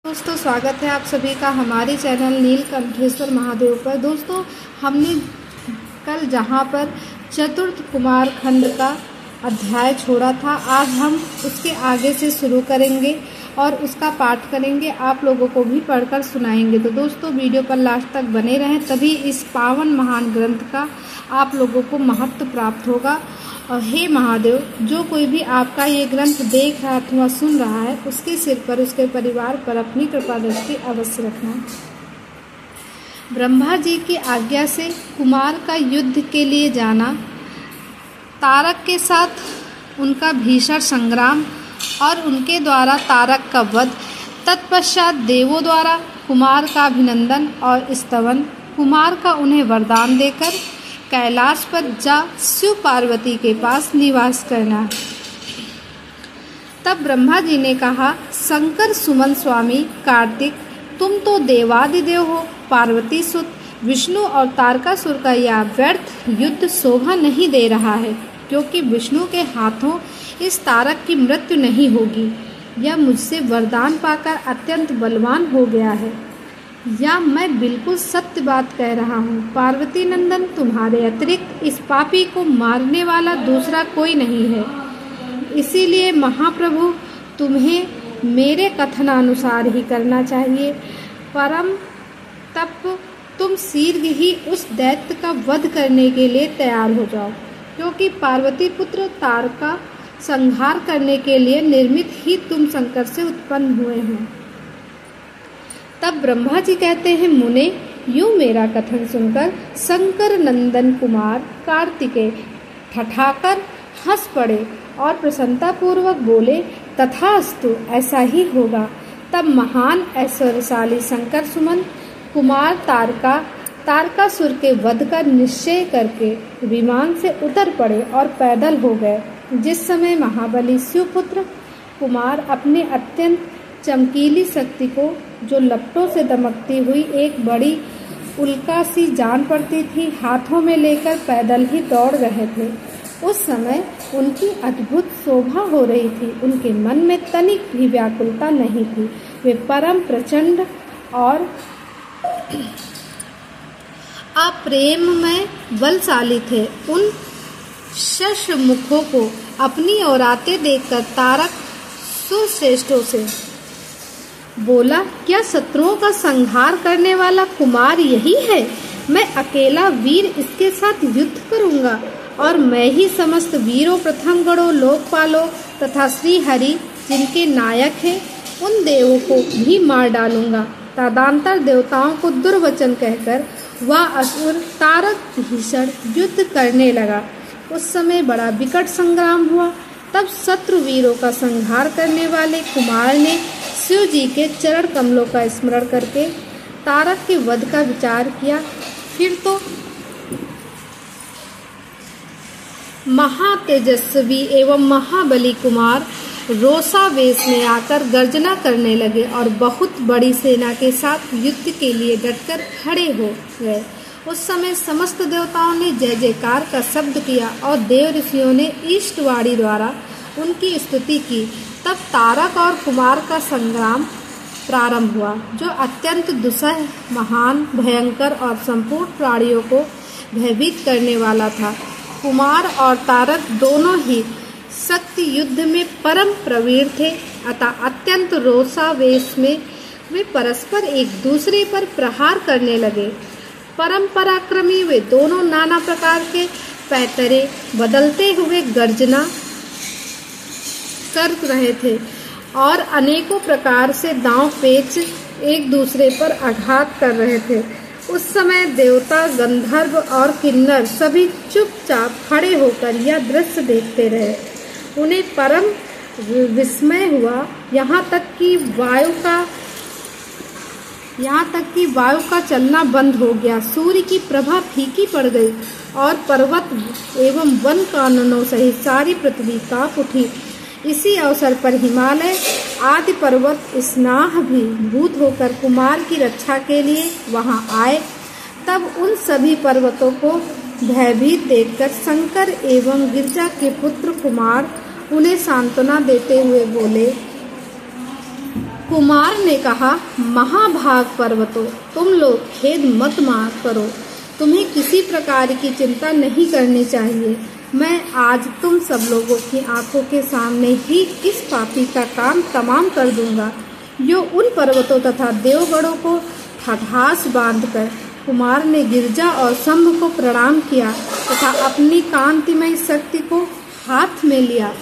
दोस्तों स्वागत है आप सभी का हमारे चैनल नीलकंठेश्वर महादेव पर। दोस्तों हमने कल जहां पर चतुर्थ कुमार खंड का अध्याय छोड़ा था, आज हम उसके आगे से शुरू करेंगे और उसका पाठ करेंगे, आप लोगों को भी पढ़कर सुनाएंगे। तो दोस्तों वीडियो पर लास्ट तक बने रहें, तभी इस पावन महान ग्रंथ का आप लोगों को महत्व प्राप्त होगा। और हे महादेव, जो कोई भी आपका ये ग्रंथ देख रहा अथवा सुन रहा है, उसके सिर पर, उसके परिवार पर अपनी कृपा दृष्टि अवश्य रखना। ब्रह्मा जी की आज्ञा से कुमार का युद्ध के लिए जाना, तारक के साथ उनका भीषण संग्राम और उनके द्वारा तारक का वध, तत्पश्चात देवों द्वारा कुमार का अभिनंदन और स्तवन, कुमार का उन्हें वरदान देकर कैलाश पर जा शिव पार्वती के पास निवास करना। तब ब्रह्मा जी ने कहा, शंकर सुमन स्वामी कार्तिक, तुम तो देवादिदेव हो, पार्वती सुत, विष्णु और तारकासुर का यह व्यर्थ युद्ध शोभा नहीं दे रहा है, क्योंकि विष्णु के हाथों इस तारक की मृत्यु नहीं होगी। यह मुझसे वरदान पाकर अत्यंत बलवान हो गया है, या मैं बिल्कुल सत्य बात कह रहा हूँ। पार्वती नंदन, तुम्हारे अतिरिक्त इस पापी को मारने वाला दूसरा कोई नहीं है, इसीलिए महाप्रभु तुम्हें मेरे कथनानुसार ही करना चाहिए। परम तप तुम शीघ्र ही उस दैत्य का वध करने के लिए तैयार हो जाओ, क्योंकि पार्वती पुत्र तारका संहार करने के लिए निर्मित ही तुम शंकर से उत्पन्न हुए हो। तब ब्रह्मा जी कहते हैं, मुने, यूं मेरा कथन सुनकर शंकर नंदन कुमार कार्तिकेय ठठाकर हंस पड़े और प्रसन्नता पूर्वक बोले, तथास्तु, ऐसा ही होगा। तब महान ऐश्वर्यशाली शंकर सुमन कुमार तारकासुर के वध का निश्चय करके विमान से उतर पड़े और पैदल हो गए। जिस समय महाबली शिवपुत्र कुमार अपने अत्यंत चमकीली शक्ति को, जो लपटों से दमकती हुई एक बड़ी उल्का सी जान पड़ती थी, हाथों में लेकर पैदल ही दौड़ रहे थे, उस समय उनकी अद्भुत शोभा हो रही थी। उनके मन में तनिक भी व्याकुलता नहीं थी, वे परम प्रचंड और अप्रेम में बलशाली थे। उन शस्त्र मुखों को अपनी ओर आते देखकर तारक सुरश्रेष्ठों से बोला, क्या शत्रुओं का संहार करने वाला कुमार यही है? मैं अकेला वीर इसके साथ युद्ध करूंगा और मैं ही समस्त वीरों, प्रथम गणों, लोकपालों तथा श्री हरि जिनके नायक हैं, उन देवों को भी मार डालूंगा। तदंतर देवताओं को दुर्वचन कहकर वह असुर तारक भीषण युद्ध करने लगा। उस समय बड़ा विकट संग्राम हुआ। तब शत्रु वीरों का संहार करने वाले कुमार ने शिव जी के चरण कमलों का स्मरण करके तारक के वध का विचार किया। फिर तो महातेजस्वी एवं महाबली कुमार रोषावेश में आकर गर्जना करने लगे और बहुत बड़ी सेना के साथ युद्ध के लिए डटकर खड़े हो गए। उस समय समस्त देवताओं ने जय जयकार का शब्द किया और देव ऋषियों ने ईष्टवाणी द्वारा उनकी स्तुति की। तब तारक और कुमार का संग्राम प्रारंभ हुआ, जो अत्यंत दुस्सह, महान, भयंकर और संपूर्ण प्राणियों को भयभीत करने वाला था। कुमार और तारक दोनों ही शक्ति युद्ध में परम प्रवीण थे, अतः अत्यंत रोषावेश में वे परस्पर एक दूसरे पर प्रहार करने लगे। परम पराक्रमी वे दोनों नाना प्रकार के पैतरे बदलते हुए गर्जना कर रहे थे और अनेकों प्रकार से दांव पेच एक दूसरे पर आघात कर रहे थे। उस समय देवता, गंधर्व और किन्नर सभी चुपचाप खड़े होकर यह दृश्य देखते रहे। उन्हें परम विस्मय हुआ, यहाँ तक कि वायु का चलना बंद हो गया। सूर्य की प्रभा फीकी पड़ गई और पर्वत एवं वन काननों सहित सारी पृथ्वी कांप उठी। इसी अवसर पर हिमालय आदि पर्वत स्नाह भी भूत होकर कुमार की रक्षा के लिए वहां आए। तब उन सभी पर्वतों को भयभीत देखकर शंकर एवं गिरिजा के पुत्र कुमार उन्हें सांत्वना देते हुए बोले, कुमार ने कहा, महाभाग पर्वतों, तुम लोग खेद मत मार करो, तुम्हें किसी प्रकार की चिंता नहीं करनी चाहिए। मैं आज तुम सब लोगों की आंखों के सामने ही इस पापी का काम तमाम कर दूंगा। यो उन पर्वतों तथा देवगढ़ों को ठठास बांधकर कुमार ने गिरजा और शंभ को प्रणाम किया तथा अपनी कांतिमय शक्ति को हाथ में लिया।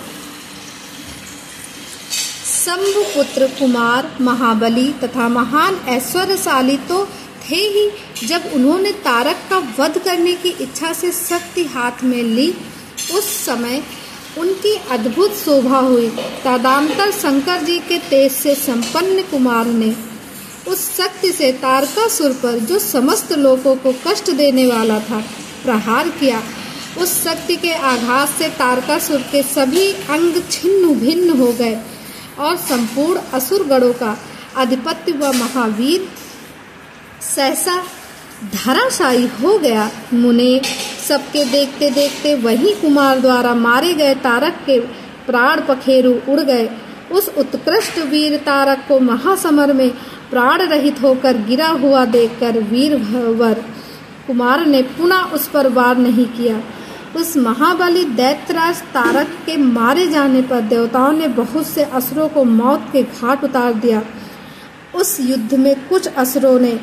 शंभ पुत्र कुमार महाबली तथा महान ऐश्वर्यशाली तो थे ही, जब उन्होंने तारक का वध करने की इच्छा से शक्ति हाथ में ली, उस समय उनकी अद्भुत शोभा हुई। तदनंतर शंकर जी के तेज से संपन्न कुमार ने उस शक्ति से तारकासुर पर, जो समस्त लोगों को कष्ट देने वाला था, प्रहार किया। उस शक्ति के आघात से तारकासुर के सभी अंग छिन्न भिन्न हो गए और संपूर्ण असुरगणों का अधिपत्य व महावीर सहसा धराशायी हो गया। मुने सबके देखते देखते वही कुमार द्वारा मारे गए तारक के प्राण पखेरु उड़ गए। उस उत्कृष्ट वीर तारक को महासमर में प्राण रहित होकर गिरा हुआ देखकर वीरवर कुमार ने पुनः उस पर वार नहीं किया। उस महाबली दैत्यराज तारक के मारे जाने पर देवताओं ने बहुत से असुरों को मौत के घाट उतार दिया। उस युद्ध में कुछ असुरों ने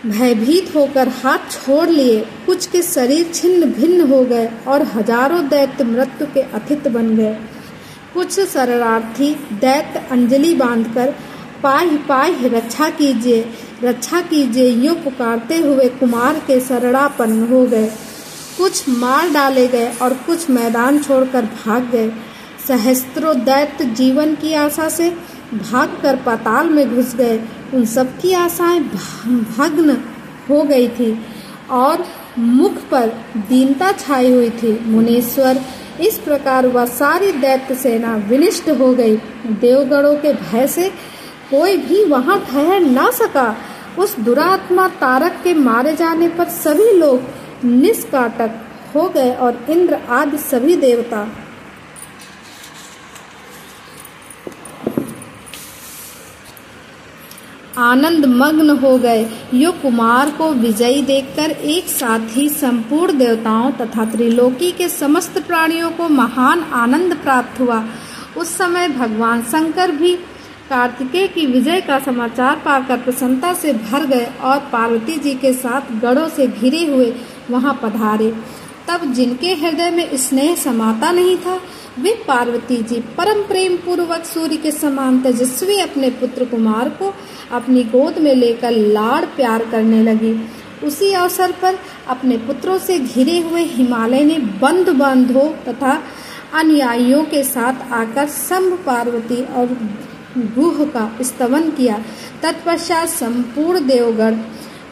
भयभीत होकर हाथ छोड़ लिए, कुछ के शरीर छिन्न भिन्न हो गए और हजारों दैत्य मृत्यु के अतिथि बन गए। कुछ शरणार्थी दैत्य अंजलि बांधकर पाहि पाहि रक्षा कीजिए यूं पुकारते हुए कुमार के शरणापन्न हो गए। कुछ मार डाले गए और कुछ मैदान छोड़कर भाग गए। सहस्त्रों दैत्य जीवन की आशा से भागकर पाताल में घुस गए। उन सब की आशाएं भग्न हो गई थी और मुख पर दीनता छाई हुई थी। मुनीश्वर, इस प्रकार वह सारी दैत्य सेना विनिष्ट हो गई। देवगणों के भय से कोई भी वहां ठहर ना सका। उस दुरात्मा तारक के मारे जाने पर सभी लोग निष्काटक हो गए और इंद्र आदि सभी देवता आनंद मग्न हो गए। यो कुमार को विजयी देखकर एक साथ ही संपूर्ण देवताओं तथा त्रिलोकी के समस्त प्राणियों को महान आनंद प्राप्त हुआ। उस समय भगवान शंकर भी कार्तिकेय की विजय का समाचार पाकर प्रसन्नता से भर गए और पार्वती जी के साथ गढ़ों से घिरे हुए वहां पधारे। तब जिनके हृदय में स्नेह समाता नहीं था, वे पार्वती जी परम प्रेम पूर्वक सूर्य के समान तेजस्वी अपने पुत्र कुमार को अपनी गोद में लेकर लाड़ प्यार करने लगी। उसी अवसर पर अपने पुत्रों से घिरे हुए हिमालय ने बंधु बांधों तथा अनुयायियों के साथ आकर शंभ, पार्वती और गुह का स्तवन किया। तत्पश्चात संपूर्ण देवगण,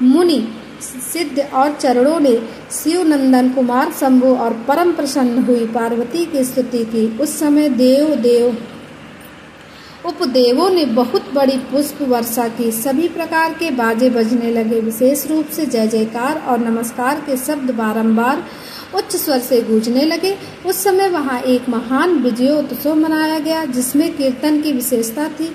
मुनि, सिद्ध और चरणों ने शिव नंदन कुमार शंभु और परम प्रसन्न हुई पार्वती की स्तुति की। उस समय उपदेवों ने बहुत बड़ी पुष्प वर्षा की। सभी प्रकार के बाजे बजने लगे। विशेष रूप से जय जयकार और नमस्कार के शब्द बारंबार उच्च स्वर से गूंजने लगे। उस समय वहां एक महान विजयोत्सव मनाया गया, जिसमें कीर्तन की विशेषता थी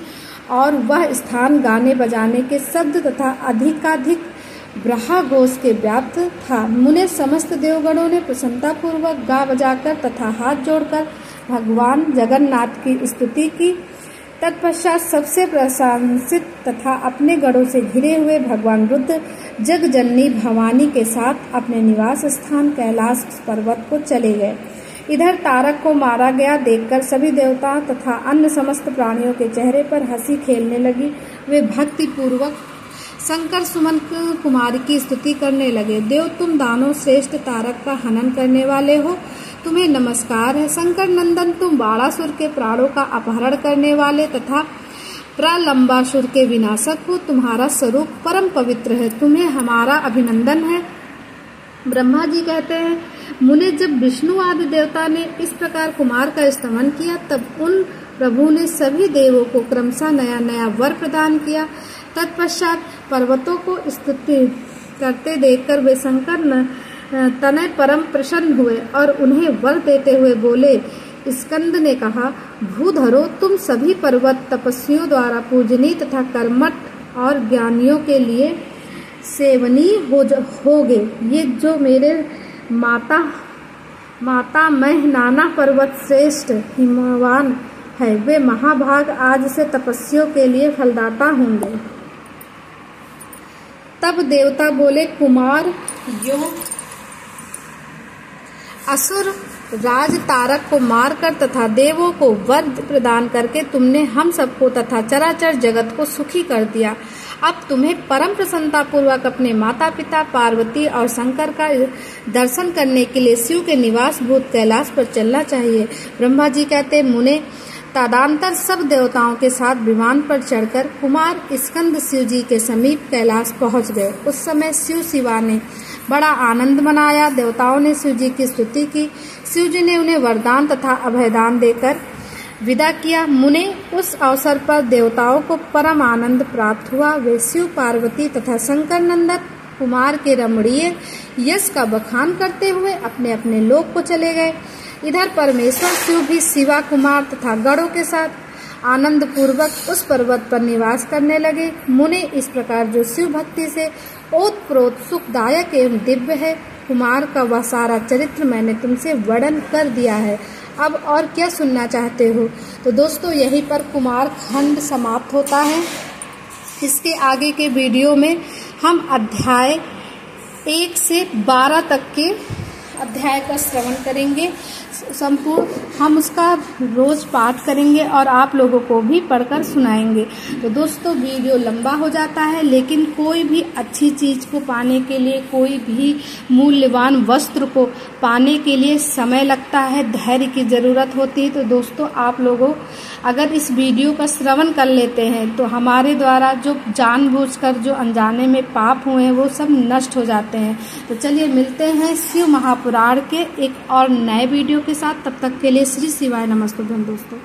और वह स्थान गाने बजाने के शब्द तथा अधिकाधिक ब्रहा घोष के व्याप्त था। मुने समस्त देवगणों ने प्रसन्नता पूर्वक गा बजाकर तथा हाथ जोड़कर भगवान जगन्नाथ की स्तुति की। तत्पश्चात सबसे प्रशंसित तथा अपने गढ़ों से घिरे हुए भगवान रुद्र जगजननी भवानी के साथ अपने निवास स्थान कैलाश पर्वत को चले गए। इधर तारक को मारा गया देखकर सभी देवता तथा अन्य समस्त प्राणियों के चेहरे पर हंसी खेलने लगी। वे भक्ति पूर्वक शंकर सुमन कुमार की स्तुति करने लगे। देव, तुम दानव श्रेष्ठ तारक का हनन करने वाले हो, तुम्हें नमस्कार है। शंकर नंदन, तुम बाणासुर के प्राणों का अपहरण करने वाले तथा प्रलंबासुर के विनाशक हो। तुम्हारा स्वरूप परम पवित्र है, तुम्हें हमारा अभिनंदन है। ब्रह्मा जी कहते हैं, मुने, जब विष्णु आदि देवता ने इस प्रकार कुमार का स्तवन किया, तब उन प्रभु ने सभी देवों को क्रमशः नया नया वर प्रदान किया। तत्पश्चात पर्वतों को स्तुति करते देखकर वे शंकर तनय परम प्रसन्न हुए और उन्हें वर देते हुए बोले। स्कंद ने कहा, भूधरो, तुम सभी पर्वत तपस्वियों द्वारा पूजनीय तथा कर्मठ और ज्ञानियों के लिए सेवनीय होगे। ये जो मेरे माता मह नाना पर्वत श्रेष्ठ हिमवान है, वे महाभाग आज से तपस्वियों के लिए फलदाता होंगे। तब देवता बोले, कुमार, यो असुर राज तारक को मारकर तथा देवों को वध प्रदान करके तुमने हम सबको तथा चराचर जगत को सुखी कर दिया। अब तुम्हें परम प्रसन्नता पूर्वक अपने माता पिता पार्वती और शंकर का दर्शन करने के लिए शिव के निवास भूत कैलाश पर चलना चाहिए। ब्रह्मा जी कहते, मुने तदनंतर सब देवताओं के साथ विमान पर चढ़कर कुमार स्कंद शिव जी के समीप कैलाश पहुंच गए। उस समय शिव शिवा ने बड़ा आनंद मनाया। देवताओं ने शिव जी की स्तुति की। शिव जी ने उन्हें वरदान तथा अभयदान देकर विदा किया। मुने, उस अवसर पर देवताओं को परम आनंद प्राप्त हुआ। वे शिव पार्वती तथा शंकर नंदन कुमार के रमणीय यश का बखान करते हुए अपने अपने लोक को चले गए। इधर परमेश्वर शिव भी शिवा कुमार तथा गणों के साथ आनंद पूर्वक उस पर्वत पर निवास करने लगे। मुने, इस प्रकार जो शिव भक्ति से ओतप्रोत सुखदायक एवं दिव्य है, कुमार का वह सारा चरित्र मैंने तुमसे वर्णन कर दिया है। अब और क्या सुनना चाहते हो? तो दोस्तों, यहीं पर कुमार खंड समाप्त होता है। इसके आगे के वीडियो में हम अध्याय 1 से 12 तक के अध्याय का श्रवण करेंगे। संपूर्ण हम उसका रोज पाठ करेंगे और आप लोगों को भी पढ़कर सुनाएंगे। तो दोस्तों, वीडियो लंबा हो जाता है, लेकिन कोई भी अच्छी चीज को पाने के लिए, कोई भी मूल्यवान वस्त्र को पाने के लिए समय लगता है, धैर्य की जरूरत होती है। तो दोस्तों, आप लोगों अगर इस वीडियो का श्रवण कर लेते हैं तो हमारे द्वारा जो जानबूझकर जो अनजाने में पाप हुए हैं वो सब नष्ट हो जाते हैं। तो चलिए मिलते हैं शिव महापुराण के एक और नए वीडियो के साथ। तब तक के लिए श्री शिवाय नमस्तुभ्यं दोस्तों।